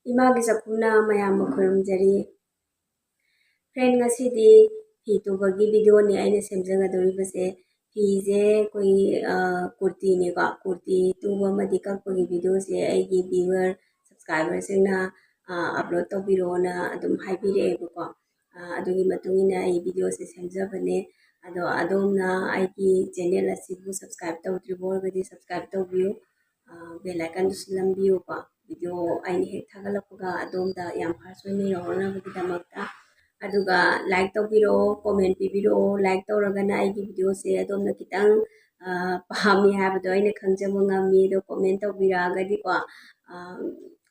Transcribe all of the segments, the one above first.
Imagi sapuna mayam makhuramjari. Friend ngasidi fi tubagi video ni aina semjagadoribase fi je koi kurti ni ka kurti tuba madi kakpagi video se aigi viewer subscriber singna upload tawbiro na adum haibire ko adugi matungina ai video se semjabane ado adomna aigi channel asibu subscribe tawdribo gadi subscribe tawbiyu bell icon lambiyu ko video aini hek thagalapga adomda yam first oina yorona bagi aduga like tawbiro comment pibiro like tawragana aigi video se adomna kitang pahami habdo aina khangjaba ngami do comment tawbiragadi ko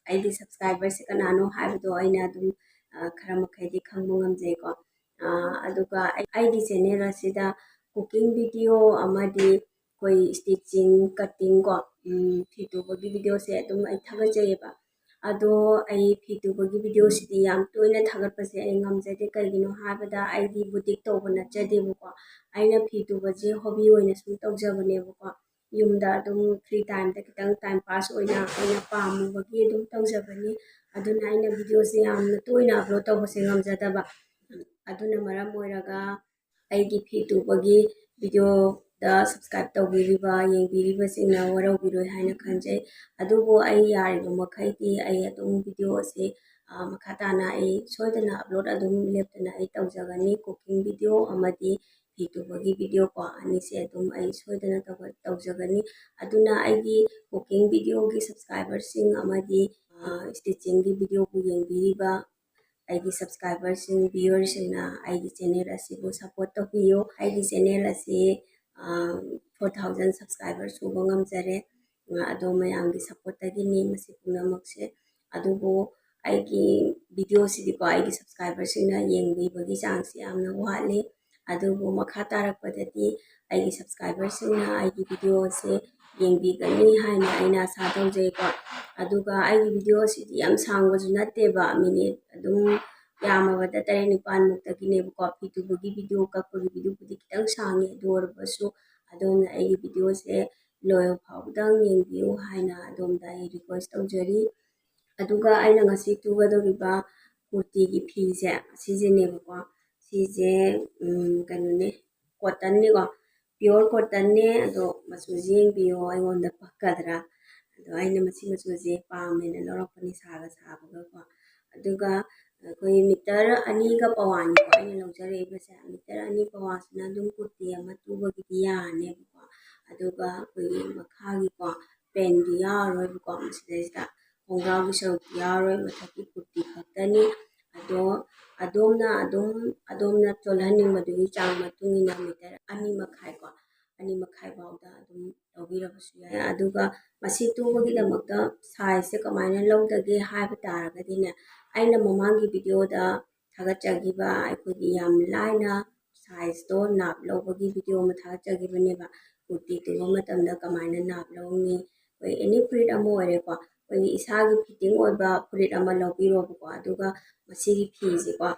aigi subscriber se kanano habdo aina adum khara makhaidi khangbo ngamjai ko aduga aigi channel asida cooking video amadi koi stitching cutting ko fitubagi video se adum ai thagajayeba ado ai fitubagi video sidi yam toina thagatpase ai ngamjade kaigino habada aigi boutique tawba nachadebako aina fitubaje hobby oina sum tawjabanebako yumda adum free time da kitang time pass oina aina pamubagi adum tawjabani aduna aina video se yam toina upload tawbase ngamjadaba aduna maram oiraga aigi fitubagi video da subscribe tawbiriba yengbiriba singna waraubiroi haina khanjai adubo ai yariba makhaidi ai adum video se makhatana ai soidana upload adum leptana ai tawjagani cooking video amadi fitubagi video ko ani se adum ai soidana tawjagani aduna aigi cooking video gi subscriber sing amadi stitching gi video bu yengbiriba aigi subscriber sing viewer singna aigi channel asibu support tawbiyo aigi channel asi 4000 subscribers suba ngamjare ado mayamgi support tagini masi punamakse adubo aigi video sidi ko aigi subscriber singna yengbibagi changsi amna wali adubo makha tarakpadati aigi subscriber singna aigi video se yengbigani haina aina asa tawjai ko aduga aigi video sidi yam sangbasu natteba minute adum yamabada 9 muktagine ko fitubagi video kakpagi video budi kitang sangi dorbasu adomna aigi video se loyal phawdang yengbiu haina adomda ai request tawjari aduga aina ngasi tugadoriba kurti gi phi se sijenebako sije kanone cotton ni ko pure cotton ne ado masu yengbiu aingonda pakadra ado aina masi masu je pamena lorakpani saga sabaga ko aduga koi meter ani ga pawani ko aina lawjare base meter ani pawasna dum kurti ama tubagi diyane ko aduga koi makhagi ko pen diya roi ko masida hongragi saruk yaroi mathaki kurti khaktani ado adomna cholhaningbadugi chang matungina meter ani makhai bawda adum tawbirabasu yai aduga masi tubagi damakta size se kamaina lawdage haiba taragadine aina mamangi video da thagachagiba aikodi yam laina size do nap lawbagi video ma thagachagibaneba kurti tuba matamda kamaina nap lawni koi any fruit amo ore ko koi isagi fitting oiba fruit ama lawbirobako aduga masigi phise ko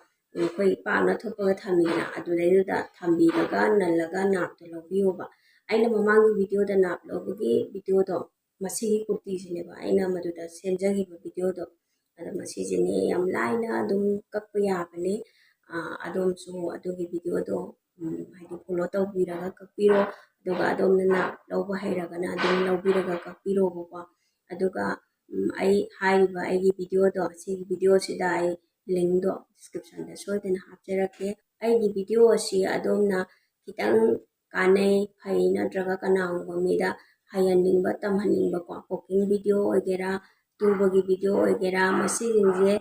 koi paana thopaga thamina adudaiduda thambiraga nallaga napto lawbiyoba aina mamangi video da nap lawbagi video do masigi kurti sineba aina maduda semjagiba video do ada masijine yam laina adum kakpa yabane adomsu adugi video do haidi follow tawbiraga kakpiro aduga adomna nap lawba hairagana adum lawbiraga kakpiro bako aduga ai haiba aigi video do sigi video sida ai link do description da soidana hapjarake aigi video asi adomna kitang kanai phai natraga kanagumba mida hayaningba tamhaningba ko cooking video ogera tubagi video ogera masigingje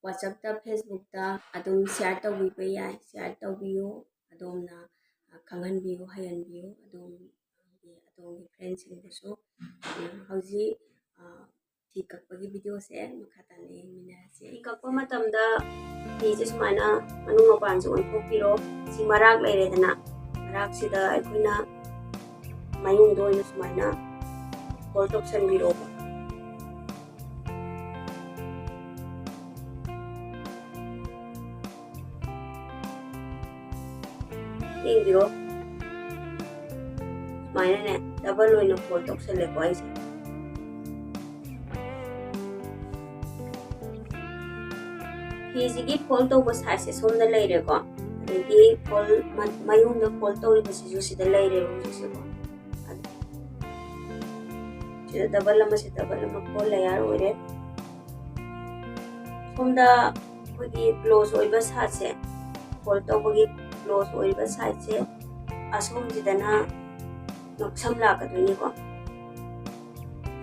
WhatsApp ta Facebook ta adum share tawbiba yai share tawbiyu adomna khanghanbiyu hayanbiyu adongi friends singdasu hauji fi kakpagi video se makhatana yengminarase fi kakpa matamda fi je sumaina manung mapanje onthokpiro si marak leiredana marak sida aikoina mayung do ina sumaina fold tawsanbiro yengbiro sumaina ne double oina fold tawsale ko aise ꯐꯤꯁꯤꯒꯤ fold ꯇꯧꯕ ꯁꯥꯏꯖꯁꯦ ꯁꯣꯝꯗ ꯂꯩꯔꯦꯀꯣ ꯑꯗꯒꯤ phone ꯃꯌꯨꯡꯗ phone ꯇꯧꯔꯤꯕꯁꯤꯁꯨ ꯁꯤꯗ ꯂꯩꯔꯦꯕ ꯍꯧꯖꯤꯛꯁꯦꯀꯣ sida double ama four layer oire somda koi close oiba side se fold tawbagi close oiba side se asom jidana noksam la ka duni ko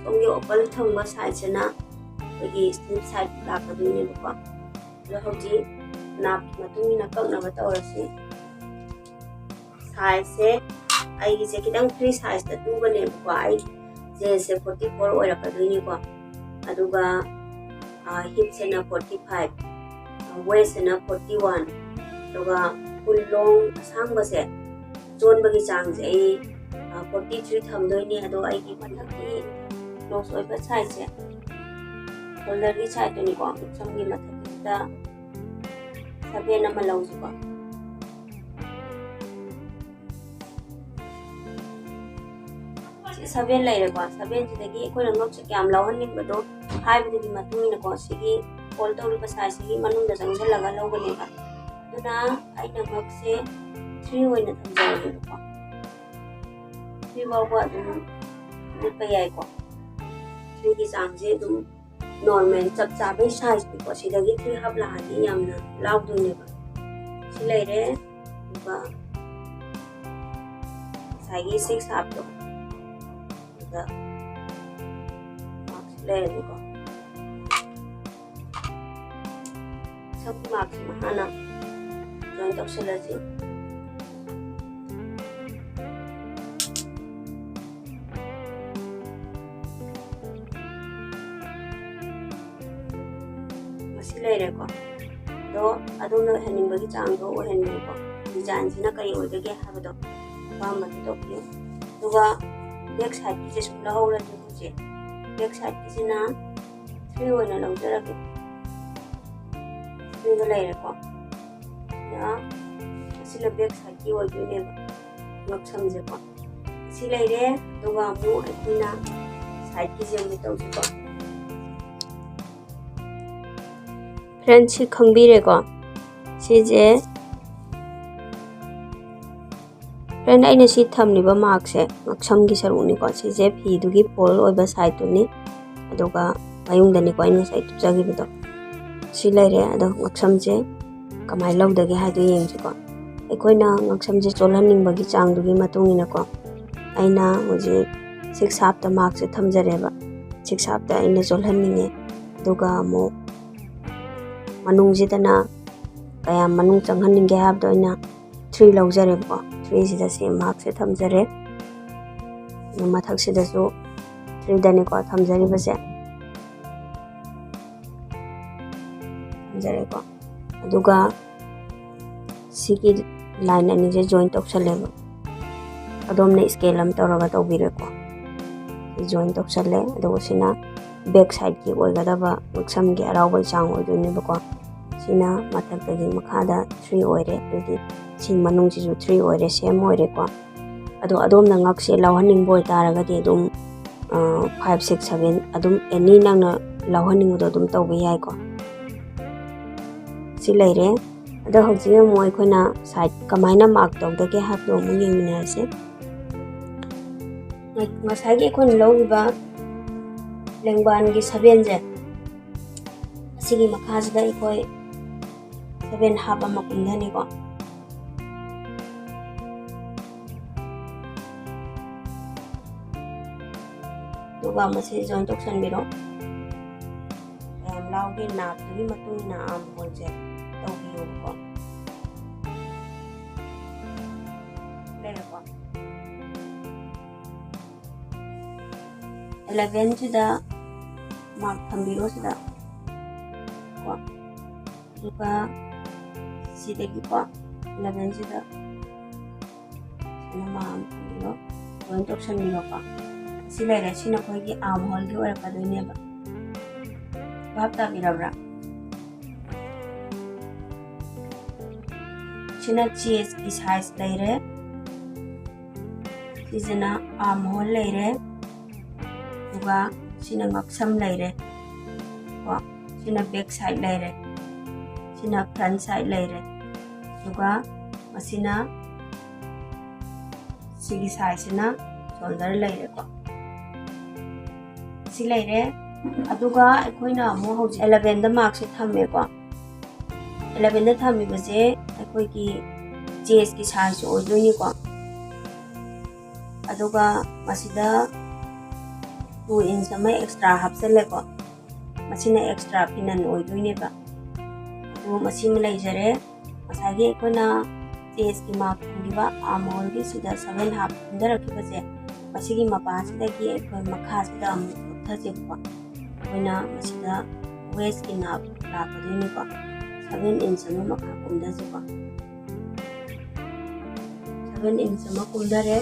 somgi open thangba side se na koi slip side la ka duni ko lo hoji nap matung na kak na ba tawrasi size se ai se kidang free size ta tu bane ko ai se 44 oira ka duni ko aduga hip se na 45 waist se na 41 aduga full long asang ba se zone bagi chang se ai 43 thamdoi ni ado ai ki mathak ki close oiba size se shoulder ki side ni ko samgi mathak ta 7 ama lau ji ko 7 layer ko 7 jidagi ko na ngok se kyam lawhaning bado haibidi matuni ko sigi fold tawri ba size sigi manung da jang laga lawgani ba duna aina ngok se 3 oina thamjari ko 3 bawa dum nutpa yai ko 3 ki jang je dum normal chap chabe size ko sidagi 3 hab la ni yamna lawduni ba si laire ba sagi 6 hab to the marks layer ko sab marks mahana join to selaji masi layer ko do aduna hening bagi chang do hening ko design sina kai oidage habado ba ma to ki duga back side ki se la hawla ji je back side ki sina 3 oina lawjara ke 3 ga layer ko ya sila back side ki oi ne ngak samje ko sila ire duga mu akuna side ki je mu to ko friend si khangbire ko si je friend aina si thamliba mark se ngaksam gi saruni ko si je phi dugi pol oiba side to ni aduga mayung dani ko aina side tujagi bido si laire ado ngaksam je kamai lawdage ha do yeng ko ekoina ngaksam je cholhaning bagi chang dugi matung ina ko aina hoji 6 half ta mark se thamjare ba 6 half ta aina cholhaninge aduga mo manung jidana kaya manung changhaninge hab do aina 3 lawjare ko 3 sida se mark se thamjare mathak sida su 3 dani ko thamjari base thamjare ko aduga sigi line ani je join toksale adomne scale am toraga tawbire ko join toksale aduga sina back side ki oigadaba ngaksam gi arawba chang oidune ba ko sina mathak tagi makhada 3 oire adi si manung ji 3 oire same oire ko ado adom na ngak se lawhaning boy taraga de dum 5 6 7 adum any nang na lawhaning do dum tawbe yai ko si laire ado hoji moi khona side kamaina mark tawdage hab do mu yengmina se ngasai ge khon lawba lengban gi 7 je asigi makhajda ikoi 7 hab ama kundani ko duga mase join tokshan biro lawgi nap dugi matung na am bolje toubiyu ko lere ko 11 jida mark thambiro sida ko duga sidegi ko 11 jida nama am thambiro join tokshan biro ko silere sina koi gi arm hole gi ora kadune ba bapta mirabra sina chest ki size laire sina arm hole laire uga sina ngaksam laire wa sina back side laire sina front side leire aduga masina sigi side sina shoulder leire ko si leire aduga akoina amu hauji 11 da mark se thamme ko 11 da thammi base akoi ki chest ki size oidoni ko aduga masida 2 inch ama extra hapsele ko masina extra pinan oidoni ba adu masim leijare masagi akona chest ki mark diba amol gi sida 7 half ndara ki base masigi mapa sida ki akoi makha sida amu thaje ko oina masida waist ki nap la kadini ko 7 inch ama makha kumda je ko 7 inch ama kumdare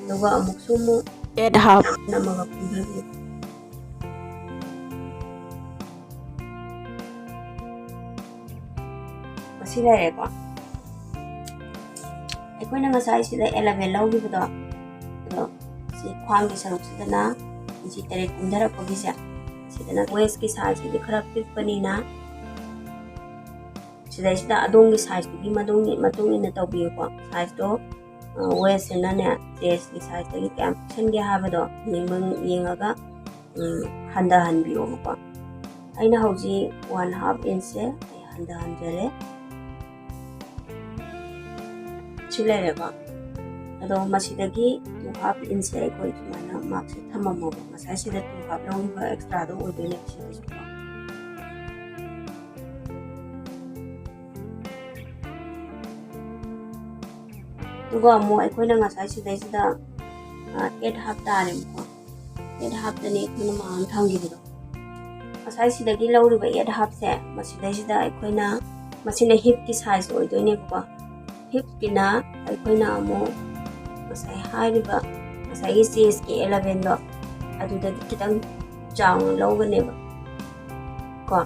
aduga amuk sumu 8 half namaga kumdare masi lere ko aikoina ngasai sida 11 lawgi budo ado si khwang gi saruk sidana inchi tere kumdara ko gisa sidana waist ki size gi khara pipani na sida adongi size gi matung ina tawbiyu ko size do waist na ne chest ki size gi kam chen gi habado yengaga handa hanbiyo ko aina hauji 1/2 inch se handa hanjare chilere ko ado masidagi 2/2 inch se ko mana mark se thamamo masai sida 2/2 long ba extra do odone sida ko duga mo aikoina ngasai sida 8/2 tare ko 8/2 tani kuna ma thangi bido masai sidagi lawriba 8/2 se masidai aikoina masina hip ki size oidone ko hip kina aikoina mo masai hariba masai gi chest ki 11 do aduda kitang chang lawgane ba ko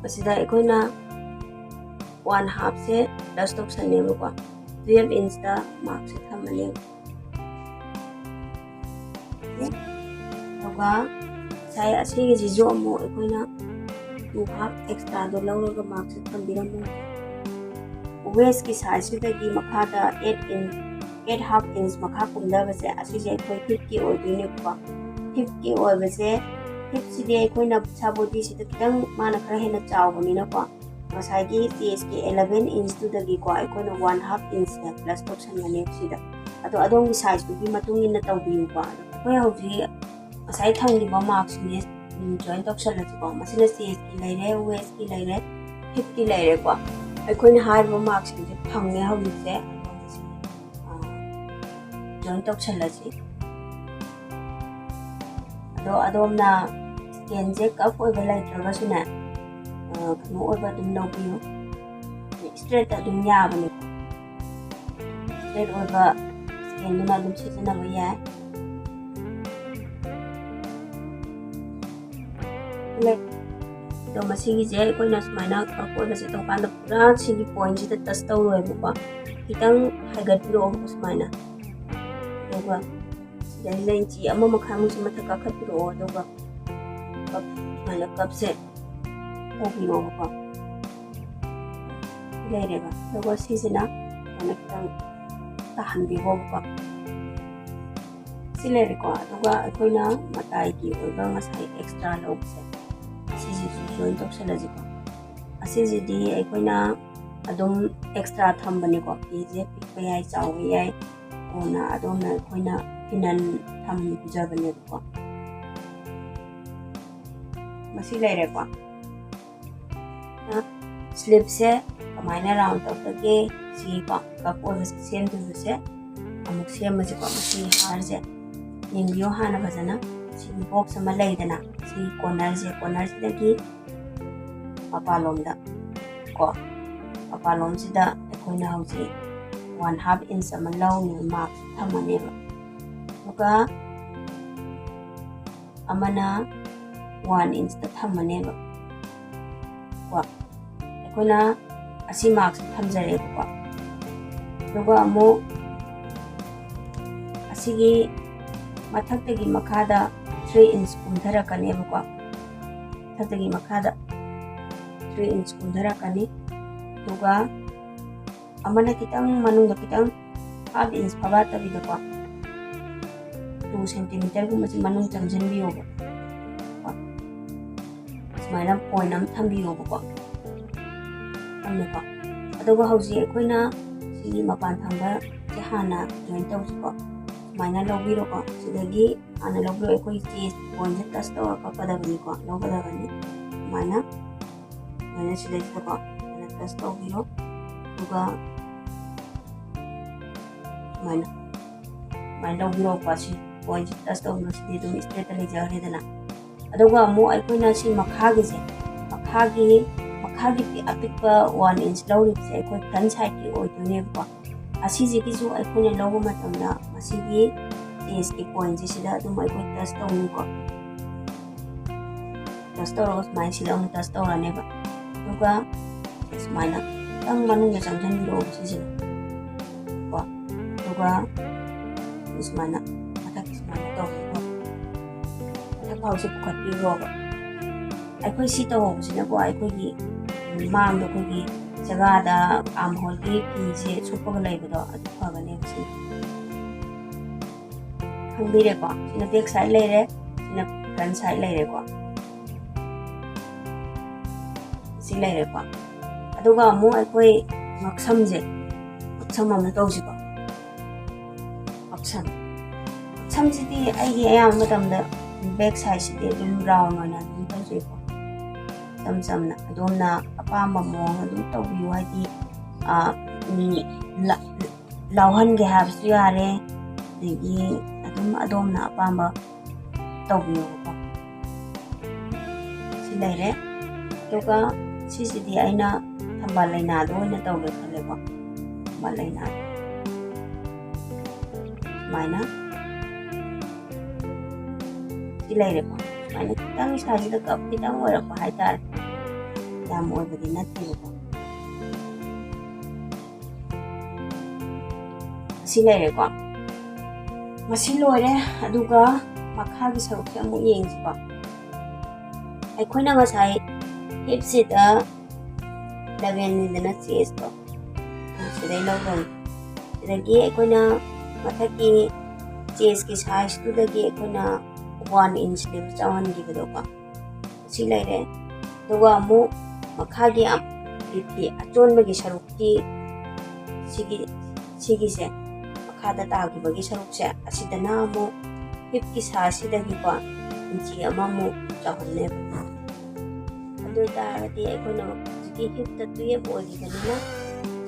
masida aikoina 1/2 se plus option ne ko 12 inch da mark se thamane aduga sai asigi jijo mo aikoina 2/2 extra do lawga mark se thambiramu waist ki size dagi makhada 8/2 inch makha kumda base asije koi hip ki oidine ko hip ki oibase hip sidi koina sa body sida kitang mana khara hena chawbani na ko masagi chest ki 11 inch tu dagi ko koina 1/2 inch na plus option ne sida ado adong size bi matung ina tawbiyu ko koi hauji asai thangi ba marks ni join option la ko masina chest ki leire waist ki leire hip ki leire ko aikoina haiba marks ni phangne hawise join option la si ado adomna skin je cup oiba laitraga suna kanu oiba dum lawbiyu straight adum yabani straight oiba skin duna dum sijanaba yai do masigi je koina sumaina ko na se to kan da pura sigi point ji touch taw roi bu ko kitang haigat ro ko sumaina doga dai lai ji amma makha mu su mata ka khat ro doga kap mana kap se ko bi ro ko lai re ba doga sisina ana kitang ta han bi bo ko sile ko doga koina matai ki oiba ngasai extra lo se join option laji ko asiji di aikoina adum extra thambani ko je pikpa yai chawi yai ona adona aikoina pinan tham pujabani ko masi leire ko slip se kamaina round of the si ko kap or sem tu se amuk sem ma ko masi har je yengyo hana bajana si box sama leidana si corner se dagi papalomda ko papalom sida akoina hauji 1/2 inch ama law ni mark thamane ba muka amana 1 inch ta thamane ba ko akoina asi mark thamjare ko duga amu asigi mathakgi makhada 3 inch kumdharakane ba ko mathakgi makhada 3 inch kumdharakane ꯑꯗꯨꯒ ꯑꯃꯅ ꯈꯤꯇꯪ ꯃꯅꯨꯡꯗ ꯈꯤꯇꯪ 1/2 inch ꯐꯕꯥꯠꯇꯕꯤꯗꯀꯣ 2 centimeterꯒꯨꯝꯕꯁꯤ ꯃꯅꯨꯡ ꯆꯪꯁꯤꯟꯕꯤꯌꯣꯕ ꯁꯨꯃꯥꯏꯅ point ꯑꯃ ꯊꯝꯕꯤꯌꯣꯕꯀꯣ ꯊꯝꯃꯦꯀꯣ ꯑꯗꯨꯒ ꯍꯧꯖꯤꯛ ꯑꯩꯈꯣꯏꯅ ꯁꯤꯒꯤ ꯃꯄꯥꯟ ꯊꯪꯕꯁꯦ ꯍꯥꯟꯅ ꯖꯣꯏꯟ ꯇꯧꯁꯤꯀꯣ ꯁꯨꯃꯥꯏꯅ ꯂꯧꯕꯤꯔꯣꯀꯣ ꯁꯤꯗꯒꯤ ꯍꯥꯟꯅ ꯂꯧꯕꯤꯔꯣ ꯑꯩꯈꯣꯏ ꯆꯦꯁ ꯄꯣꯏꯟꯁꯦ ꯇꯆ ꯇꯧꯔ ꯀꯛꯀꯗꯕꯅꯤꯀꯣ ꯂꯧꯒꯗꯕꯅꯤ ꯁꯨꯃꯥꯏꯅ ꯁꯤꯗꯩꯁꯤꯗꯀꯣ ꯇꯆ ꯇꯧꯕꯤꯔꯣ ꯑꯗꯨꯒ sumana lawbiro si point tas to no si dum straight le jare dana aduga amu aikoina si makhagi se makhagi apikpa 1 inch lawri se aikoi front side ki oitune ko asi ji ki ju aikoina lawu matamna masigi is ki point ji sida dum aikoi tas to ni ko tas to ros mai sida um tas to rane ba aduga sumana tang manu ya jangjan biro si ko aduga sumana atak sumana to ko atak pau se ko biro ba aikoi si to sina ko aikoi gi mang do ko gi jaga da am hol gi pi je chupa ga lai ba do atu pa ga ne si khangbi re ko sina back side lai re sina front side lai re ko si lai re ko aduga amu aikoi maksam je maksam am to si ko maksam ji di ai gi ayam matam da back side si de dum round ona dum to si ko samna adomna apamba mong adum toubiyu haidi lauhan ge habsu yare degi adomna apamba toubiyu ko si laire toka sisidi aina thamba leina do na tawge khale ko thamba leina mana si laire ko mana kitang saji da kap kitang wara ko haitar yam oibadi natti ko si laire ko masi loire aduga makha gi saruk se amu yeng si ko aikoina ngasai hip sida 11 ni dana chest ko sidai lawdon sidagi aikoina mathaki chest ki size tu dagi aikoina 1 inch le chawan gi do ko si laire duga amu makhagi am lipi achon bagi saruk ki sigi se makhada ta gi bagi saruk se asidana amu hip ki size sidagi ko inchi amamu chawanne adu tarati aikoina ki hip ta tu ye bodi ganina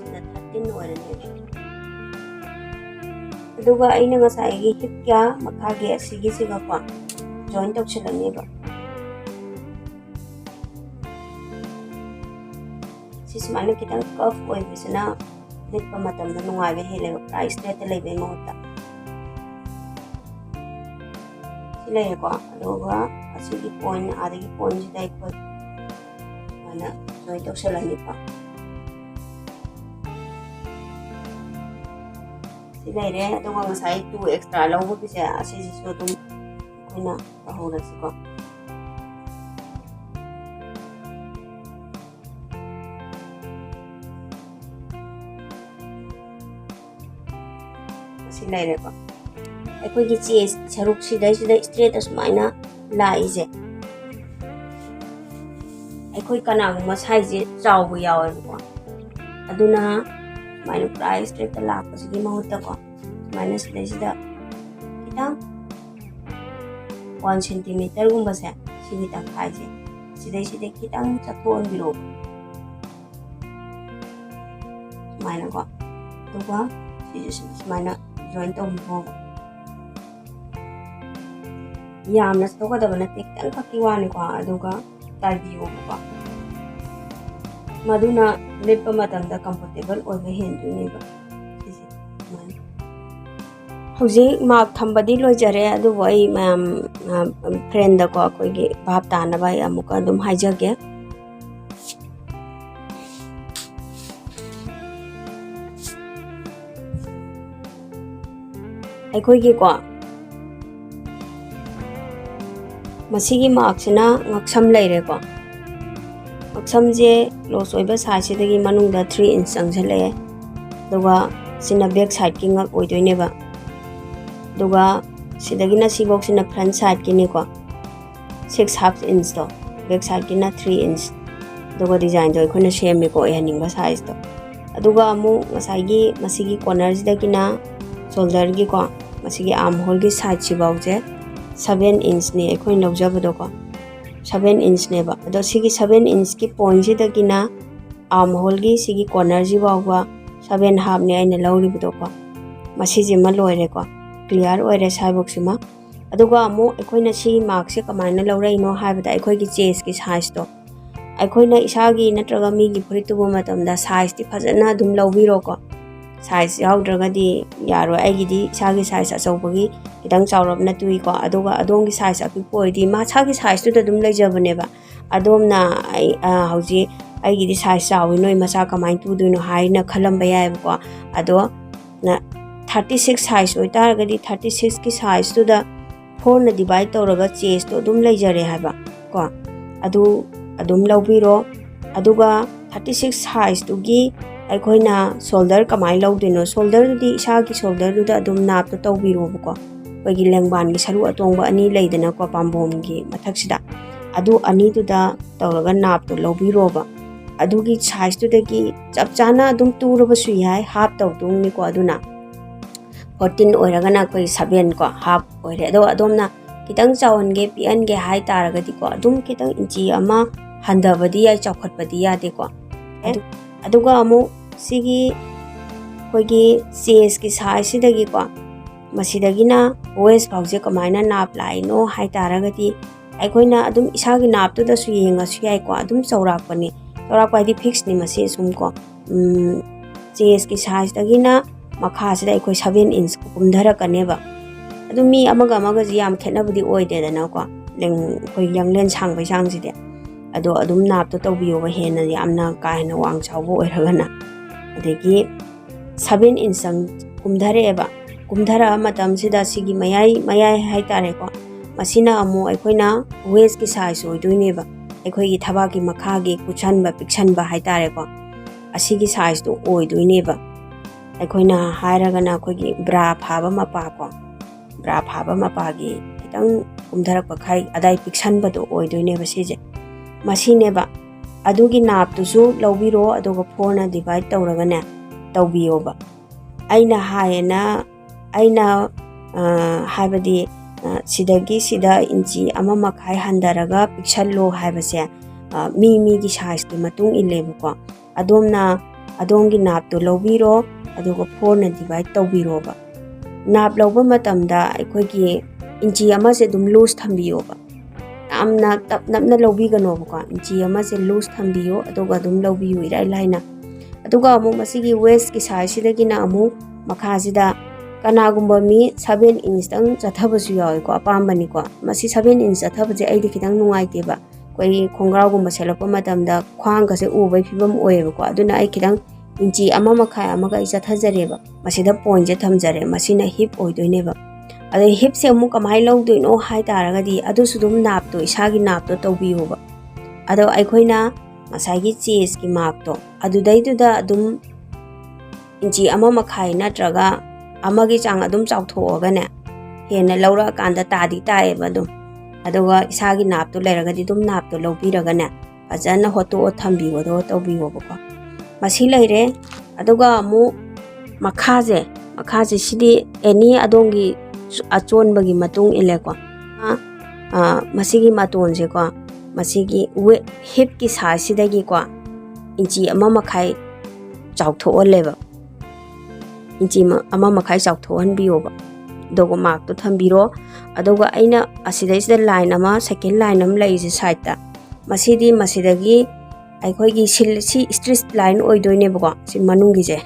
sina 13 oirane aduga aina ngasai gi hip kya makhagi asigi siga ko join tawchilani ba sismana kitang cuff oi bisna litpa matam da nungai be hele price straight le be mota sile ko aduga asigi point adagi point dai ko mana join tawchilani pa sile aduga ngasai 2 extra lawu bi se asigi so tum koina bahura siko laire ko ekoi gi chi saruk sidai straight asmaina laije ekoi kanagumba size chawbu yawe ko aduna maina price straight la pasigi mahutta ko maina sidai sida kitang 1 centimeter gumba se sigi ta khaije sidai kitang chathon biro maina ko duga sigi maina join to mo yamna to ka dabana tek tan ka kiwani ko aduga tmbiyu ko maduna lepa matam da comfortable oibe hendu ne ba sisi man hoji mark thambadi lojare adu wai mam friend da ko koi gi bhap ta na bai amuka dum haijage ꯑꯩꯈꯣꯏꯒꯤ ꯀꯣ ꯃꯁꯤꯒꯤ ꯃꯥꯔꯛꯁꯤꯅ ꯉꯛꯁꯝ ꯂꯩꯔꯦꯀꯣ ꯉꯛꯁꯝꯁꯦ close ꯑꯣꯏꯕ ꯁꯥꯏꯗꯁꯤꯗꯒꯤ ꯃꯅꯨꯡꯗ 3 inch ꯆꯪꯁꯤꯜꯂꯛꯑꯦ ꯑꯗꯨꯒ ꯁꯤꯅ bag ꯁꯥꯏꯗꯀꯤ ꯉꯛ ꯑꯣꯏꯗꯣꯏꯅꯦꯕ ꯑꯗꯨꯒ ꯁꯤꯗꯒꯤꯅ ꯁꯤꯐꯥꯎꯁꯤꯅ ꯐ꯭ꯔꯟꯠ ꯁꯥꯏꯗꯀꯤꯅꯤꯀꯣ 6.5 inch ꯇꯣ ꯕꯦꯛ ꯁꯥꯏꯗꯀꯤꯅ 3 inch ꯑꯗꯨꯒ ꯗꯤꯖꯥꯏꯟꯗꯣ ꯑꯩꯈꯣꯏꯅ ꯁꯦꯝꯃꯦꯀꯣ ꯑꯣꯏꯍꯟꯅꯤꯡꯕ ꯁꯥꯏꯖꯇꯣ ꯑꯗꯨꯒ ꯑꯃꯨꯛ ꯉꯁꯥꯏꯒꯤ ꯃꯁꯤꯒꯤ ꯀꯣꯔꯅꯔꯁꯤꯗꯒꯤꯅ ꯁꯣꯜꯗꯔꯒꯤꯀꯣ ꯃꯁꯤꯒꯤ ꯑꯥꯔꯝ ꯍꯣꯜꯒꯤ ꯁꯥꯏꯗꯁꯤꯐꯥꯎꯁꯦ 7 inchꯅꯤ ꯑꯩꯈꯣꯏꯅ ꯂꯧꯖꯕꯗꯣꯀꯣ 7 inchꯅꯦꯕ ꯑꯗꯣ ꯁꯤꯒꯤ 7 inchꯀꯤ ꯄꯣꯏꯟꯠꯁꯤꯗꯒꯤꯅ ꯑꯥꯔꯝ ꯍꯣꯜꯒꯤ ꯁꯤꯒꯤ ꯀꯣꯔꯅꯔꯁꯤ ꯐꯥꯎꯕ 7.5ꯅꯤ ꯑꯩꯅ ꯂꯧꯔꯤꯕꯗꯣꯀꯣ ꯃꯁꯤꯁꯤꯃ ꯂꯣꯏꯔꯦꯀꯣ ꯀ꯭ꯂꯤꯌꯥꯔ ꯑꯣꯏꯔꯦ ꯁꯥꯏꯕꯣꯛꯁꯤꯃ ꯑꯗꯨꯒ ꯑꯃꯨꯛ ꯑꯩꯈꯣꯏꯅ ꯁꯤꯒꯤ ꯃꯥꯔꯛꯁꯦ ꯀꯃꯥꯏꯅ ꯂꯧꯔꯛꯏꯅꯣ ꯍꯥꯏꯕꯗ ꯑꯩꯈꯣꯏꯒꯤ ꯆꯦꯁꯀꯤ ꯁꯥꯏꯖꯇꯣ ꯑꯩꯈꯣꯏꯅ ꯏꯁꯥꯒꯤ ꯅꯠꯇ꯭ꯔꯒ ꯃꯤꯒꯤ ꯐꯨꯔꯤꯠ ꯇꯨꯕ ꯃꯇꯝꯗ ꯁꯥꯏꯖꯇꯤ ꯐꯖꯅ ꯑꯗꯨꯝ ꯂꯧꯕꯤꯔꯣꯀꯣ ꯁꯥꯏꯖ ꯌꯥꯎꯗ꯭ꯔꯒꯗꯤ ꯌꯥꯔꯣꯏ ꯑꯩꯒꯤꯗꯤ ꯏꯁꯥꯒꯤ ꯁꯥꯏꯖ ꯑꯆꯧꯕꯒꯤ ꯈꯤꯇꯪ ꯆꯥꯎꯔꯞꯅ ꯇꯨꯏꯀꯣ ꯑꯗꯨꯒ ꯑꯗꯣꯝꯒꯤ ꯁꯥꯏꯖ ꯑꯄꯤꯛꯄ ꯑꯣꯏꯔꯗꯤ ꯃꯁꯥꯒꯤ ꯁꯥꯏꯖꯇꯨꯗ ꯑꯗꯨꯝ ꯂꯩꯖꯕꯅꯦꯕ ꯑꯗꯣꯝꯅ ꯍꯧꯖꯤꯛ ꯑꯩꯒꯤꯗꯤ ꯁꯥꯏꯖ ꯆꯥꯎꯋꯤ ꯅꯣꯏ ꯃꯆꯥ ꯀꯃꯥꯏꯅ ꯇꯨꯗꯣꯏꯅꯣ ꯍꯥꯏꯅ ꯈꯜꯂꯝꯕ ꯌꯥꯏꯕꯀꯣ ꯑꯗꯣ 36 ꯁꯥꯏꯖ ꯑꯣꯏꯇꯥꯔꯒꯗꯤ 36ꯀꯤ ꯁꯥꯏꯖꯇꯨꯗ 4ꯅ ꯗꯤꯚꯥꯏꯠ ꯇꯧꯔꯒ ꯆꯦꯁꯇꯣ ꯑꯗꯨꯝ ꯂꯩꯖꯔꯦ ꯍꯥꯏꯕ ꯀꯣ ꯑꯗꯨ ꯑꯗꯨꯝ ꯂꯧꯕꯤꯔꯣ ꯑꯗꯨꯒ 36 ꯁꯥꯏꯖꯇꯨꯒꯤ ꯑꯩꯈꯣꯏꯅ ꯁꯣꯜꯗꯔ ꯀꯃꯥꯏꯅ ꯂꯧꯗꯣꯏꯅꯣ ꯁꯣꯜꯗꯔꯗꯨꯗꯤ ꯏꯁꯥꯒꯤ ꯁꯣꯜꯗꯔꯗꯨꯗ ꯑꯗꯨꯝ ꯅꯥꯞꯇꯣ ꯇꯧꯕꯤꯔꯣꯕꯀꯣ ꯑꯩꯈꯣꯏꯒꯤ ꯂꯦꯡꯕꯥꯟꯒꯤ ꯁꯔꯨ ꯑꯇꯣꯡꯕ ꯑꯅꯤ ꯂꯩꯗꯅꯀꯣ ꯄꯥꯝꯕꯣꯝꯒꯤ ꯃꯊꯛꯁꯤꯗ ꯑꯗꯨ ꯑꯅꯤꯗꯨꯗ ꯇꯧꯔꯒ ꯅꯥꯞꯇꯣ ꯂꯧꯕꯤꯔꯣꯕ ꯑꯗꯨꯒꯤ ꯁꯥꯏꯖꯇꯨꯗꯒꯤ ꯆꯞ ꯆꯥꯅ ꯑꯗꯨꯝ ꯇꯨꯔꯕꯁꯨ ꯌꯥꯏ ꯍꯥꯞ ꯇꯧꯗꯣꯏꯅꯤꯀꯣ ꯑꯗꯨꯅ 14 ꯑꯣꯏꯔꯒꯅ ꯑꯩꯈꯣꯏ 7 ꯀꯣ ꯍꯥꯞ ꯑꯣꯏꯔꯦ ꯑꯗꯣ ꯑꯗꯣꯝꯅ ꯈꯤꯇꯪ ꯆꯥꯎꯍꯟꯒꯦ ꯄꯤꯛꯍꯟꯒꯦ ꯍꯥꯏ ꯇꯥꯔꯒꯗꯤꯀꯣ ꯑꯗꯨꯝ ꯈꯤꯇꯪ ꯏꯟꯆꯤ ꯑꯃ ꯍꯟꯊꯕꯗꯤ ꯌꯥꯏ ꯆꯥꯎꯈꯠꯄꯗꯤ ꯌꯥꯗꯦꯀꯣ ꯑꯗꯨꯒ ꯑꯃꯨꯛ ꯁꯤꯒꯤ ꯑꯩꯈꯣꯏꯒꯤ ꯆꯦꯁꯀꯤ ꯁꯥꯏꯖꯁꯤꯗꯒꯤꯀꯣ ꯃꯁꯤꯗꯒꯤꯅ ꯋꯦꯁ ꯐꯥꯎꯁꯦ ꯀꯃꯥꯏꯅ ꯅꯥꯞ ꯂꯥꯛꯏꯅꯣ ꯍꯥꯏ ꯇꯥꯔꯒꯗꯤ ꯑꯩꯈꯣꯏꯅ ꯑꯗꯨꯝ ꯏꯁꯥꯒꯤ ꯅꯥꯞꯇꯨꯗꯁꯨ ꯌꯦꯡꯉꯁꯨ ꯌꯥꯏꯀꯣ ꯑꯗꯨꯝ ꯆꯥꯎꯔꯥꯛꯄꯅꯤ ꯆꯥꯎꯔꯥꯛꯄ ꯍꯥꯏꯗꯤ ꯐꯤꯛꯁꯅꯤ ꯃꯁꯤ ꯁꯨꯝꯀꯣ ꯆꯦꯁꯀꯤ ꯁꯥꯏꯖꯇꯒꯤꯅ ꯃꯈꯥꯁꯤꯗ ꯑꯩꯈꯣꯏ 7 inch ꯀꯨꯝꯊꯔꯛꯀꯅꯦꯕ ꯑꯗꯨ ꯃꯤ ꯑꯃꯒ ꯑꯃꯒꯁꯤ ꯌꯥꯝ ꯈꯦꯠꯅꯕꯗꯤ ꯑꯣꯏꯗꯦꯗꯅꯀꯣ ꯑꯩꯈꯣꯏ ꯌꯥꯡꯂꯦꯟ ꯁꯥꯡꯕꯩ ꯆꯥꯡꯁꯤꯗꯤ ꯑꯗꯣ ꯑꯗꯨꯝ ꯅꯥꯞꯇꯣ ꯇꯧꯕꯤꯌꯣꯕ ꯍꯦꯟꯅ ꯌꯥꯝꯅ ꯀꯥ ꯍꯦꯟꯅ ꯋꯥꯡ ꯆꯥꯎꯕ ꯑꯣꯏꯔꯒꯅ ꯑꯗꯒꯤ 7 inch ꯀꯨꯝꯊꯔꯛꯑꯦꯕ ꯀꯨꯝꯊꯔꯛꯑ ꯃꯇꯝꯁꯤꯗ ꯁꯤꯒꯤ ꯃꯌꯥꯏ ꯍꯥꯏꯇꯥꯔꯦꯀꯣ ꯃꯁꯤꯅ ꯑꯃꯨꯛ ꯑꯩꯈꯣꯏꯅ ꯋꯦꯁꯀꯤ ꯁꯥꯏꯖ ꯑꯣꯏꯗꯣꯏꯅꯦꯕ ꯑꯩꯈꯣꯏꯒꯤ ꯊꯕꯥꯛꯀꯤ ꯃꯈꯥꯒꯤ ꯀꯨꯠꯁꯟꯕ ꯄꯤꯛꯁꯟꯕ ꯍꯥꯏꯇꯥꯔꯦꯀꯣ ꯑꯁꯤꯒꯤ ꯁꯥꯏꯖꯇꯣ ꯑꯣꯏꯗꯣꯏꯅꯦꯕ ꯑꯩꯈꯣꯏꯅ ꯍꯥꯏꯔꯒꯅ ꯑꯩꯈꯣꯏꯒꯤ ꯕ꯭ꯔꯥ ꯐꯥꯕ ꯃꯄꯥꯀꯣ ꯕ꯭ꯔꯥ ꯐꯥꯕ ꯃꯄꯥꯒꯤ ꯈꯤꯇꯪ ꯀꯨꯝꯊꯔꯛꯄ ꯈꯥꯏ ꯑꯗꯥꯏ ꯄꯤꯛꯁꯟꯕꯗꯣ ꯑꯣꯏꯗꯣꯏꯅꯦꯕ ꯁꯤꯁꯦ ꯃꯁꯤꯅꯦꯕ ꯑꯗꯨꯒꯤ ꯅꯥꯞꯇꯨꯁꯨ ꯂꯧꯕꯤꯔꯣ ꯑꯗꯨꯒ 4ꯅ ꯗꯤꯚꯥꯏꯠ ꯇꯧꯔꯒꯅꯦ ꯇꯧꯕꯤꯌꯣꯕ ꯑꯩꯅ ꯍꯥꯏꯕꯗꯤ ꯁꯤꯗꯒꯤ ꯁꯤꯗ ꯏꯟꯆꯤ 1.5 ꯍꯟꯊꯔꯒ ꯄꯤꯛꯁꯜꯂꯣ ꯍꯥꯏꯕꯁꯦ ꯃꯤꯒꯤ ꯁꯥꯏꯖꯀꯤ ꯃꯇꯨꯡꯏꯜꯂꯦꯕꯀꯣ ꯑꯗꯣꯝꯒꯤ ꯅꯥꯞꯇꯣ ꯂꯧꯕꯤꯔꯣ ꯑꯗꯨꯒ 4ꯅ ꯗꯤꯚꯥꯏꯠ ꯇꯧꯕꯤꯔꯣꯕ ꯅꯥꯞ ꯂꯧꯕ ꯃꯇꯝꯗ ꯑꯩꯈꯣꯏꯒꯤ ꯏꯟꯆꯤ ꯑꯃꯁꯦ ꯑꯗꯨꯝ ꯂꯨꯖ ꯊꯝꯕꯤꯌꯣꯕ ꯌꯥꯝꯅ ꯇꯞꯅ ꯂꯧꯕꯤꯒꯅꯣꯕꯀꯣ ꯏꯟꯆꯤ ꯑꯃꯁꯦ ꯂꯨꯖ ꯊꯝꯕꯤꯌꯣ ꯑꯗꯨꯒ ꯑꯗꯨꯝ ꯂꯧꯕꯤꯌꯨ ꯏꯔꯥꯏ ꯂꯥꯏꯅ ꯑꯗꯨꯒ ꯑꯃꯨꯛ ꯃꯁꯤꯒꯤ ꯋꯦꯁꯀꯤ ꯁꯥꯏꯖꯁꯤꯗꯒꯤꯅ ꯑꯃꯨꯛ ꯃꯈꯥꯁꯤda ꯀꯅꯥꯒꯨꯝꯕ ꯃꯤ 7 inch ꯆꯠꯊꯕꯁꯨ ꯌꯥꯎꯏꯀꯣ ꯑꯄꯥꯝꯕꯅꯤꯀꯣ ꯃꯁꯤ 7 inch ꯆꯠꯊꯕꯁꯦ ꯑꯩꯗꯤ ꯈꯤꯇꯪ ꯅꯨꯡꯉꯥꯏꯇꯦꯕ ꯑꯩꯈꯣꯏ ꯈꯣꯡꯒ꯭ꯔꯥꯎꯒꯨꯝꯕ ꯁꯦꯠꯂꯛꯄ ꯃꯇꯝꯗ ꯈ꯭ꯋꯥꯡꯒꯁꯦ ꯎꯕꯒꯤ ꯐꯤꯕꯝ ꯑꯣꯏꯌꯦꯕꯀꯣ ꯑꯗꯨꯅ ꯑꯩ ꯈꯤꯇꯪ ꯏꯟꯆꯤ 1.5 ꯑꯃꯒ ꯑꯩ ꯆꯠꯊꯖꯔꯦꯕ ꯃꯁꯤꯗ ꯄꯣꯏꯟꯠꯁꯦ ꯊꯝꯖꯔꯦ ꯃꯁꯤꯅ ꯍꯤꯞ ꯑꯣꯏꯗꯣꯏꯅꯦꯕ ꯑꯗꯣ ꯍꯤꯞꯁꯦ ꯑꯃꯨꯛꯀꯃꯥꯏꯅ ꯂꯧꯗꯣꯏꯅꯣ ꯍꯥꯏ ꯇꯥꯔꯒꯗꯤ ꯑꯗꯨꯁꯨ ꯑꯗꯨꯝ ꯅꯥꯞꯇꯣ ꯏꯁꯥꯒꯤ ꯅꯥꯞꯇꯣ ꯇꯧꯕꯤꯌꯣꯕ ꯑꯗꯣ ꯑꯩꯈꯣꯏꯅ ꯉꯁꯥꯏꯒꯤ ꯆꯦꯁꯀꯤ ꯃꯥꯔꯛꯇꯣ ꯑꯗꯨꯗꯩꯗꯨꯗ ꯑꯗꯨꯝ ꯏꯟꯆꯤ 1.5 ꯅꯠꯇ꯭ꯔꯒ ꯑꯃꯒꯤ ꯆꯥꯡ ꯑꯗꯨꯝ ꯆꯥꯎꯊꯣꯛꯑꯒꯅꯦ ꯍꯦꯟꯅ ꯂꯧꯔꯛꯑꯀꯥꯟꯗ ꯇꯥꯏꯌꯦꯕ ꯑꯗꯨꯝ ꯑꯗꯨꯒ ꯏꯁꯥꯒꯤ ꯅꯥꯞꯇꯣ ꯂꯩꯔꯒꯗꯤ ꯑꯗꯨꯝ ꯅꯥꯞꯇꯣ ꯂꯧꯕꯤꯔꯒꯅꯦ ꯐꯖꯅ ꯍꯣꯠꯇꯣꯛꯑ ꯊꯝꯕꯤꯌꯣ ꯑꯗꯨꯒ ꯇꯧꯕꯤꯌꯣꯕꯀꯣ ꯃꯁꯤ ꯂꯩꯔꯦ ꯑꯗꯨꯒ ꯑꯃꯨꯛ ꯃꯈꯥꯁꯦ ꯁꯤꯗꯤ ꯑꯦꯅꯤ ꯑꯗꯣꯝꯒꯤ ꯑꯆꯣꯟꯕꯒꯤ ꯃꯇꯨꯡ ꯏꯜꯂꯦꯀꯣ ꯃꯁꯤꯒꯤ ꯃꯇꯣꯟꯁꯦꯀꯣ ꯃꯁꯤꯒꯤ ꯍꯤꯞꯀꯤ ꯁꯥꯏꯖꯁꯤꯗꯒꯤꯀꯣ ꯏꯟꯆꯤ 1.5 ꯆꯥꯎꯊꯣꯛꯍꯜꯂꯦꯕ ꯏꯟꯆꯤ 1.5 ꯆꯥꯎꯊꯣꯛꯍꯟꯕꯤꯌꯣꯕ ꯑꯗꯨꯒ ꯃꯥꯔꯛꯇꯣ ꯊꯝꯕꯤꯔꯣ ꯑꯗꯨꯒ ꯑꯩꯅ ꯑꯁꯤꯗꯩꯁꯤꯗ ꯂꯥꯏꯟ ꯑꯃ ꯁꯦꯀꯦꯟ ꯂꯥꯏꯟ ꯑꯃ ꯂꯩꯔꯤꯁꯦ ꯁꯥꯏꯗꯇ ꯃꯁꯤꯗꯒꯤ ꯑꯩꯈꯣꯏꯒꯤ ꯁꯤ ꯁ꯭ꯇ꯭ꯔꯤꯆ ꯂꯥꯏꯟ ꯑꯣꯏꯗꯣꯏꯅꯦꯕꯀꯣ ꯁꯤ ꯃꯅꯨꯡꯒꯤꯁꯦ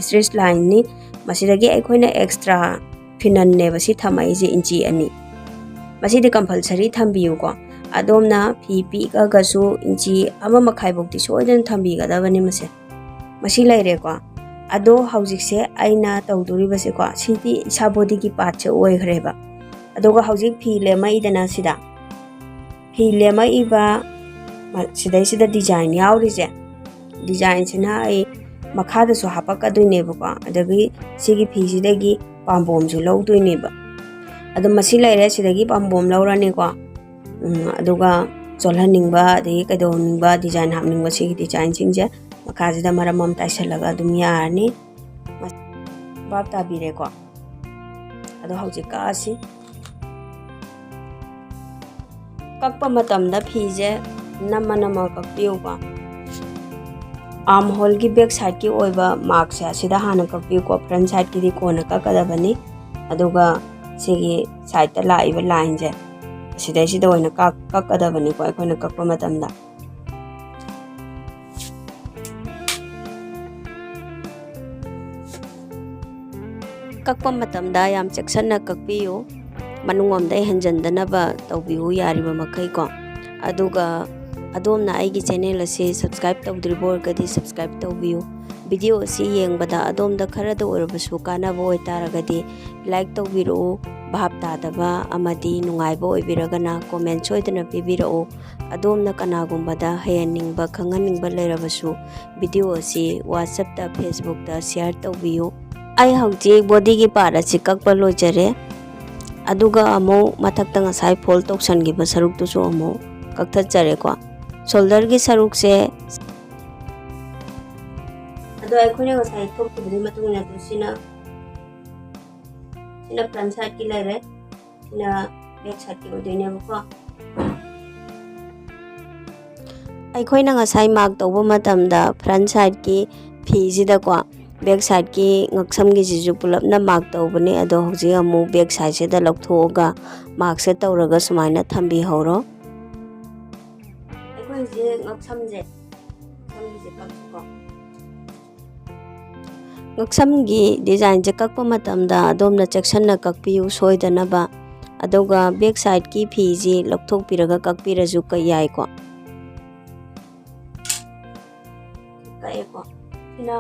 ꯁ꯭ꯇ꯭ꯔꯤꯆ ꯂꯥꯏꯟꯅꯤ ꯃꯁꯤꯗꯒꯤ ꯑꯩꯈꯣꯏꯅ ꯑꯦꯛꯁꯇ꯭ꯔꯥ ꯐꯤꯅꯟꯅꯦꯕ ꯁꯤ ꯊꯝꯃꯛꯏꯁꯦ ꯏꯟꯆꯤ 2 ꯃꯁꯤꯗꯤ ꯀꯝꯄꯜꯁꯔꯤ ꯊꯝꯕꯤꯌꯨꯀꯣ ꯑꯗꯣꯝꯅ ꯐꯤ ꯄꯤꯛꯑꯒꯁꯨ ꯏꯟꯆꯤ 1.5 ꯐꯥꯎꯗꯤ ꯁꯣꯏꯗꯅ ꯊꯝꯕꯤꯒꯗꯕꯅꯤ ꯃꯁꯤ ꯂꯩꯔꯦꯀꯣ ꯑꯗꯣ ꯍꯧꯖꯤꯛꯁꯦ ꯑꯩꯅ ꯇꯧꯗꯣꯔꯤꯕꯁꯦꯀꯣ ꯁꯤꯗꯤ ꯏꯁꯥ ꯕꯣꯗꯤꯒꯤ ꯄꯥꯔꯠꯁꯦ ꯑꯣꯏꯈ꯭ꯔꯦꯕ ꯑꯗꯨꯒ ꯍꯧꯖꯤꯛ ꯐꯤ ꯂꯦꯝꯃꯛꯏꯗꯅ ꯁꯤꯗ ꯐꯤ ꯂꯦꯝꯃꯛꯏꯕ सिदा डिजाइन यावरिजे डिजाइन सिना आई मखादसु हापकदुनेबको अदगी सिगी फीसिदगी पाम्बोमसु लौदुनेबा अदु मसी लैरे सिदगी पाम्बोम लौरानेको अदुगा चोलहनिंगबा अदगी कैदोनिंगबा डिजाइन हापनिंगबा सिगी डिजाइन सिंगजे मखाजिदा मरम अम ताइसलगा अदुम यारनी बाप ताबिरेको अदु हौजिक कासी कक्पा मतमदा फीजे नम्मा नम्मा कक्पियुको आर्म होल की बैक साइड की ओइबा मार्क से असिदा हाना कक्पियुको फ्रंट साइड की दी कोना ककदबनी अदुगा सिगी साइड ता लाइबा लाइन जे असिदा सिदा ओइना ककदबनी को अखोना कक्पा मतमदा कक्पा मतमदा याम चेक्सन्ना कक्पियु मनुंगोमदा हंजंदनबा तौबियु यारिबा मखै को अदुगा अदोमना आइगी चैनल असे सब्सक्राइब तौद्रिबोरगदी सब्सक्राइब तौबियु वीडियो असे येंगबदा अदोमदा खरदा ओरबसु कानाबो ओइतारगदी लाइक तौबिरो भाप तादबा अमदी नुंगाइबो ओइबिरगना कमेंट सोइदना पिबिरो अदोमना कनागुंबदा हेयनिंगबा खंगनिंगबा लेरबसु वीडियो असे WhatsApp ता Facebook ता शेयर तौबियु आई हौजी बॉडी की पार्ट असे कक्पा लोइजरे अदुगा अमो मथक्ता ngасai फोल्ड तौसनगिबा सरुक्तुसु अमो कक्थचरेको शोल्डर की सरुक से अदो अखोने ngасai थोकबदि मतुंगना तुसिना सिना फ्रंट साइड की लेरे सिना बैक साइड की ओदोइनेबको अखोइना ngасai मार्क तौबा मतमदा फ्रंट साइड की फीजिदको बैक साइड की ngakसम की जिजु पुलपना मार्क तौबने अदो हौजी अमु बैक साइड से दा लौथोगा मार्क से तौरगा सुमाइना थंबी हौरो अखोइजे ngaksamje samgije kakko ngaksamgi design जे कक्पा मतमदा अदोमना चेक्सनना कक्पियु सोइदनबा अदोगा बैक साइड की फीजी लौथोकपिरगा कक्पिरजु कयाइको कयको सिना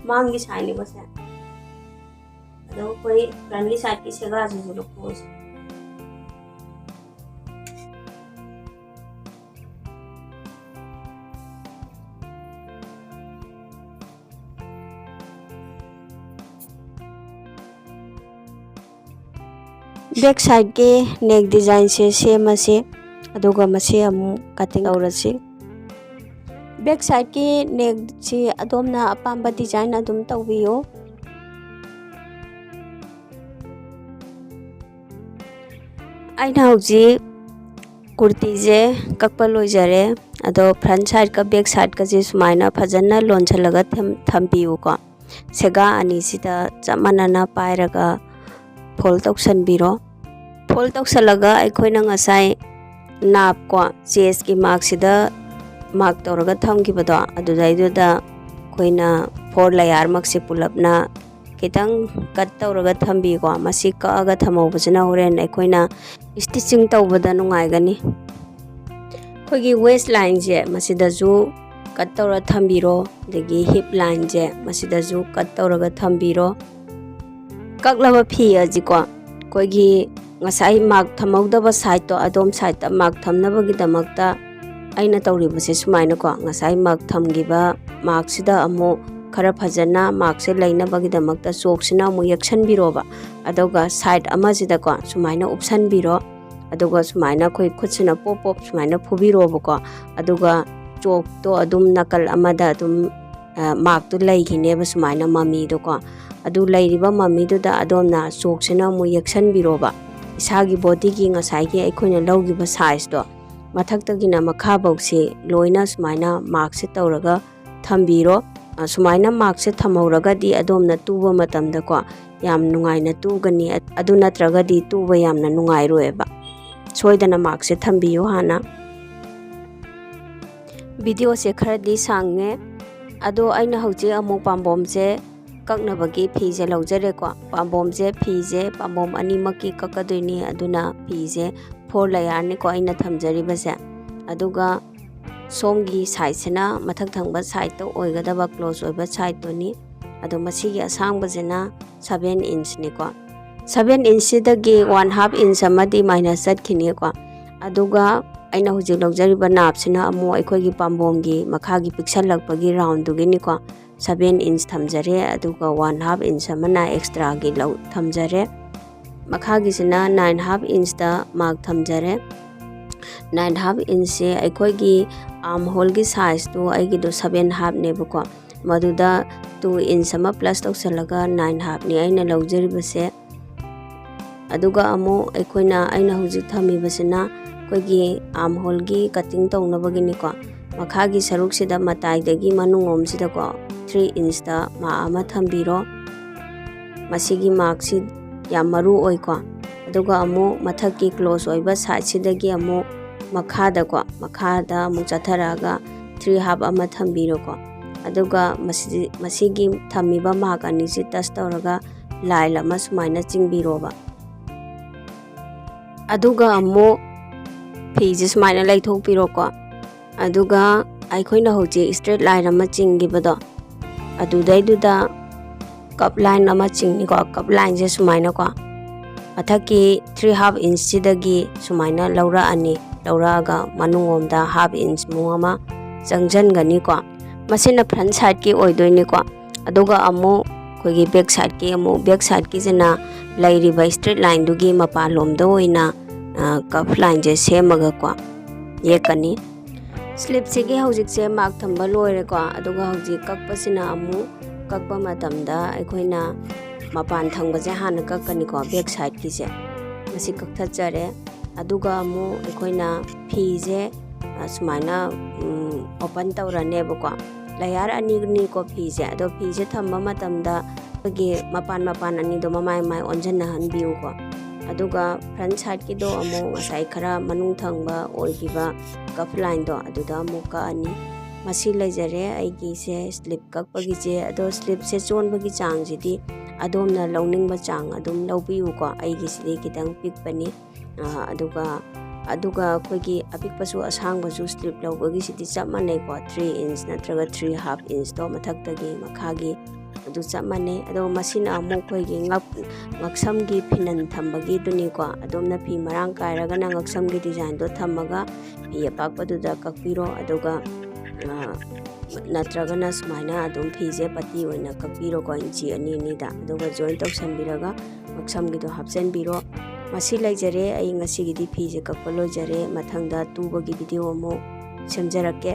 मांगी साइने बसे अदो कोई फ्रंटली साइड की सेगा जुजु लोकोस बैक साइड के नेक डिजाइन से सेम से अदुगा मसे अमु कटिंग औरसी बैक साइड के नेक से अदोमना अपाम्बा डिजाइन अदुम तौबियो आइना हौजी कुर्ती जे कक्पा लोइजरे अदो फ्रंट साइड का बैक साइड का जे सुमाइना फजना लोनछलगा थंबियु को सेगा अनि सिदा चमनना पाइरगा फोल्ड तौसनबिरो फोल्ड तौसलगा अखोइना ngасai नाप को चेस्ट की मार्क सिदा मार्क तौरगा थमगिबदो अदुदाइदुदा कोइना 4 लेयर मक से पुलपना खितंग कट तौरगा थंबिको मसी कअगा थमौबजना होरेन अखोइना स्टिचिंग तौबदा नुंगाइगनी खोगी वेस्ट लाइन जे मसिदाजु कट तौरा थंबिरो दगी हिप लाइन जे मसिदाजु कट तौरगा थंबिरो कक्लबा फी अजिको कोगी ngасai मार्क थमौदबा साइड तो अदोम साइड ता मार्क थमनबगिदमक्ता आइना तौरिबसे सुमाइना को ngасai मार्क थमगिबा मार्क सिदा अमो खरा फजना मार्क से लेइनबगिदमक्ता चोकसिना अमो यक्सनबिरोबा अदोगा साइड अमाजिदा को सुमाइना उपसनबिरो अदोगा सुमाइना खोइ खुदसिना पोप पोप सुमाइना फुबिरोबको अदोगा चोक तो अदुम नकल अमदा अदुम मार्क तो लैगिनेबा सुमाइना मम्मीदो को अदु लैरिबा मम्मीदुदा अदोमना चोकसिना अमो यक्सनबिरोबा इसागी बॉडी की ngасai की अखोइना लौगिबा साइज तो मथक्तगिना मखाबौसे लोइना सुमाइना मार्क से तौरगा थंबिरो सुमाइना मार्क से थमौरगदी अदोमना तुबा मतमदा को याम नुंगाइना तुगनी अदु नत्रगदी तुबा यामना नुंगाइरोएबा सोइदना मार्क से थंबियो हाना वीडियो से खरदी सांगे अदो आइना हौजे अमु पाम्बोम से कक्नबगी फीजे लौजरेको पाम्बोम से फीजे पाम्बोम अनिमकी कक्कदोइनी अदुना फीजे 4 लेयर ने को आइना थमजरिबसे अदुगा सोंगी साइड सेना मथक थंगबा साइड तो ओइगदबा क्लोज ओइबा साइड तोनी अदो मसीगी असांगबजेना 7 इंच ने को 7 इंच सिदगी 1/2 इंच अमदी माइनस चटखिनी को अदुगा ꯑꯩꯅ ꯍꯧꯖꯤꯛ ꯂꯧꯖꯔꯤꯕ ꯅꯥꯞꯁꯤꯅ ꯑꯃꯨꯛ ꯑꯩꯈꯣꯏꯒꯤ ꯄꯥꯝꯕꯣꯝꯒꯤ ꯃꯈꯥꯒꯤ ꯄꯤꯛꯁꯜꯂꯛꯄꯒꯤ ꯔꯥꯎꯟꯗꯨꯒꯤꯅꯤꯀꯣ 7 ꯏꯟꯆ ꯊꯝꯖꯔꯦ ꯑꯗꯨꯒ 1/2 ꯏꯟꯆ ꯑꯃꯅ ꯑꯦꯛꯁꯇ꯭ꯔꯥꯒꯤ ꯊꯝꯖꯔꯦ ꯃꯈꯥꯒꯤꯁꯤꯅ 9/2 ꯏꯟꯆꯇ ꯃꯥꯔꯛ ꯊꯝꯖꯔꯦ 9/2 ꯏꯟꯆꯁꯦ ꯑꯩꯈꯣꯏꯒꯤ ꯑꯥꯔꯝ ꯍꯣꯜꯒꯤ ꯁꯥꯏꯖꯇꯣ ꯑꯩꯒꯤꯗꯣ 7/2 ꯅꯦꯕꯀꯣ ꯃꯗꯨꯗ 2 ꯏꯟꯆ ꯑꯃ ꯄ꯭ꯂꯁ ꯇꯧꯁꯜꯂꯒ 9/2 ꯅꯤ ꯑꯩꯅ ꯂꯧꯖꯔꯤꯕꯁꯦ ꯑꯗꯨꯒ ꯑꯃꯨꯛ ꯑꯩꯅ ꯍꯧꯖꯤꯛ ꯊꯝꯃꯤꯕꯁꯤꯅ ꯑꯩꯈꯣꯏꯒꯤ ꯑꯥꯔꯝ ꯍꯣꯜꯒꯤ ꯀꯠꯇꯤꯡ ꯇꯧꯅꯕꯒꯤꯅꯤꯀꯣ ꯃꯈꯥꯒꯤ ꯁꯔꯨꯛꯁꯤꯗ ꯃꯇꯥꯏꯗꯒꯤ ꯃꯅꯨꯡꯂꯣꯝꯁꯤꯗꯀꯣ 3 ꯏꯟꯆꯇ ꯃꯥꯔꯛ ꯑꯃ ꯊꯝꯕꯤꯔꯣ ꯃꯁꯤꯒꯤ ꯃꯥꯔꯛꯁꯤ ꯌꯥꯝ ꯃꯔꯨ ꯑꯣꯏꯀꯣ ꯑꯗꯨꯒ ꯑꯃꯨꯛ ꯃꯊꯛꯀꯤ ꯀ꯭ꯂꯣꯖ ꯑꯣꯏꯕ ꯁꯥꯏꯗꯁꯤꯗꯒꯤ ꯑꯃꯨꯛ ꯃꯈꯥꯗ ꯑꯃꯨꯛ ꯆꯠꯊꯔꯛꯑꯒ 3/2 ꯑꯃ ꯊꯝꯕꯤꯔꯣꯀꯣ ꯑꯗꯨꯒ ꯃꯁꯤꯒꯤ ꯊꯝꯃꯤꯕ ꯃꯥꯔꯛ ꯑꯅꯤꯁꯤ ꯇꯁ ꯇꯧꯔꯒ ꯂꯥꯏꯟ ꯑꯃ ꯁꯨꯃꯥꯏꯅ ꯆꯤꯡꯕꯤꯔꯣꯕ ꯑꯗꯨꯒ ꯑꯃꯨꯛ ꯐꯤꯁꯦ ꯁꯨꯃꯥꯏꯅ ꯂꯩꯊꯣꯛꯄꯤꯔꯣꯀꯣ ꯑꯗꯨꯒ ꯑꯩꯈꯣꯏꯅ ꯍꯧꯖꯤꯛ ꯁꯇ꯭ꯔꯦꯠ ꯂꯥꯏꯟ ꯑꯃ ꯆꯤꯡꯈꯤꯕꯗꯣ ꯑꯗꯨꯗꯩꯗꯨꯗ ꯀꯞ ꯂꯥꯏꯟ ꯑꯃ ꯆꯤꯡꯅꯤꯀꯣ ꯀꯞ ꯂꯥꯏꯟꯁꯦ ꯁꯨꯃꯥꯏꯅꯀꯣ ꯃꯊꯛꯀꯤ 3/2 ꯏꯟꯆꯁꯤꯗꯒꯤ ꯁꯨꯃꯥꯏꯅ ꯂꯧꯔꯛꯑꯒ ꯃꯅꯨꯡꯂꯣꯝꯗ 1/2 ꯏꯟꯆ ꯃꯨꯛ ꯑꯃ ꯆꯪꯁꯤꯟꯒꯅꯤꯀꯣ ꯃꯁꯤꯅ ꯐ꯭ꯔꯟꯠ ꯁꯥꯏꯗꯀꯤ ꯑꯣꯏꯗꯣꯏꯅꯤꯀꯣ ꯑꯗꯨꯒ ꯑꯃꯨꯛ ꯑꯩꯈꯣꯏꯒꯤ ꯕꯦꯛ ꯁꯥꯏꯗꯀꯤꯁꯤꯅ ꯂꯩꯔꯤꯕ ꯁꯇ꯭ꯔꯦꯠ ꯂꯥꯏꯟꯗꯨꯒꯤ ꯃꯄꯥꯟꯂꯣꯝꯗ ꯑꯣꯏꯅ ꯀꯞ ꯂꯥꯏꯟꯁꯦ ꯁꯦꯝꯃꯒꯀꯣ ꯌꯦꯛꯀꯅꯤ ꯁ꯭ꯂꯤꯞꯁꯤꯒꯤ ꯍꯧꯖꯤꯛꯁꯦ ꯃꯥꯔꯛ ꯊꯝꯕ ꯂꯣꯏꯔꯦꯀꯣ ꯑꯗꯨꯒ ꯍꯧꯖꯤꯛ ꯀꯛꯄꯁꯤꯅ ꯑꯃꯨꯛ ꯀꯛꯄ ꯃꯇꯝꯗ ꯑꯩꯈꯣꯏꯅ ꯃꯄꯥꯟ ꯊꯪꯕꯁꯦ ꯍꯥꯟꯅ ꯀꯛꯀꯅꯤꯀꯣ ꯕꯦꯛ ꯁꯥꯏꯗꯀꯤꯁꯦ ꯃꯁꯤ ꯀꯛꯊꯠꯆꯔꯦ ꯑꯗꯨꯒ ꯑꯃꯨꯛ ꯑꯩꯈꯣꯏꯅ ꯐꯤꯁꯦ ꯁꯨꯃꯥꯏꯅ ꯑꯣꯄꯟ ꯇꯧꯔꯅꯦꯕꯀꯣ ꯂꯌꯥꯔ ꯑꯅꯤꯅꯤꯀꯣ ꯐꯤꯁꯦ ꯑꯗꯣ ꯐꯤꯁꯦ ꯊꯝꯕ ꯃꯇꯝꯗ ꯑꯩꯈꯣꯏꯒꯤ ꯃꯄꯥꯟ ꯑꯅꯤꯗꯣ ꯃꯃꯥꯏ ꯑꯣꯟꯁꯤꯟꯅꯍꯟꯕꯤꯌꯨꯀꯣ ꯑꯗꯨꯒ ꯐ꯭ꯔꯟꯠ ꯁꯥꯏꯗꯀꯤꯗꯣ ꯑꯃꯨꯛ ꯉꯁꯥꯏ ꯈꯔ ꯃꯅꯨꯡ ꯊꯪꯕ ꯑꯣꯏꯈꯤꯕ ꯀꯞ ꯂꯥꯏꯟꯗꯣ ꯑꯗꯨꯗ ꯑꯃꯨꯛ ꯀꯛꯑꯅꯤ ꯃꯁꯤ ꯂꯩꯖꯔꯦ ꯑꯩꯒꯤꯁꯦ ꯁ꯭ꯂꯤꯞ ꯀꯛꯄꯒꯤꯁꯦ ꯑꯗꯣ ꯁ꯭ꯂꯤꯞꯁꯦ ꯆꯣꯟꯕꯒꯤ ꯆꯥꯡꯁꯤꯗꯤ ꯑꯗꯣꯝꯅ ꯂꯧꯅꯤꯡꯕ ꯆꯥꯡ ꯑꯗꯨꯝ ꯂꯧꯕꯤꯌꯨꯀꯣ ꯑꯩꯒꯤꯁꯤꯗꯤ ꯈꯤꯇꯪ ꯄꯤꯛꯄꯅꯤ ꯑꯗꯨꯒ ꯑꯩꯈꯣꯏꯒꯤ ꯑꯄꯤꯛꯄꯁꯨ ꯑꯁꯥꯡꯕꯁꯨ ꯁ꯭ꯂꯤꯞ ꯂꯧꯕꯒꯤꯁꯤꯗꯤ ꯆꯞ ꯃꯥꯟꯅꯩꯀꯣ 3 ꯏꯟꯆ ꯅꯠꯇ꯭ꯔꯒ 3/2 ꯏꯟꯆꯇꯣ ꯃꯊꯛꯇꯒꯤ ꯃꯈꯥꯒꯤ ꯑꯗꯨ ꯆꯞ ꯃꯥꯟꯅꯩ ꯑꯗꯣ ꯃꯁꯤꯅ ꯑꯃꯨꯛ ꯑꯩꯈꯣꯏꯒꯤ ꯉꯛꯁꯝꯒꯤ ꯐꯤꯅꯟ ꯊꯝꯕꯒꯤꯗꯨꯅꯤꯀꯣ ꯑꯗꯣꯝꯅ ꯐꯤ ꯃꯔꯥꯡ ꯀꯥꯏꯔꯒꯅ ꯉꯛꯁꯝꯒꯤ ꯗꯤꯖꯥꯏꯟꯗꯣ ꯊꯝꯃꯒ ꯐꯤ ꯑꯄꯥꯛꯄꯗꯨꯗ ꯀꯛꯄꯤꯔꯣ ꯑꯗꯨꯒ ꯅꯠꯇ꯭ꯔꯒꯅ ꯁꯨꯃꯥꯏꯅ ꯑꯗꯨꯝ ꯐꯤꯁꯦ ꯄꯇꯤ ꯑꯣꯏꯅ ꯀꯛꯄꯤꯔꯣꯀꯣ ꯏꯟꯆꯤ 2-2ꯗ ꯑꯗꯨꯒ ꯖꯣꯏꯟ ꯇꯧꯁꯟꯕꯤꯔꯒ ꯉꯛꯁꯝꯒꯤꯗꯣ ꯍꯥꯞꯆꯤꯟꯕꯤꯔꯣ ꯃꯁꯤ ꯂꯩꯖꯔꯦ ꯑꯩ ꯉꯁꯤꯒꯤꯗꯤ ꯐꯤꯁꯦ ꯀꯛꯄ ꯂꯣꯏꯖꯔꯦ ꯃꯊꯪꯗ ꯇꯨꯕꯒꯤ ꯚꯤꯗꯤꯑꯣ ꯑꯃꯨꯛ ꯁꯦꯝꯖꯔꯛꯀꯦ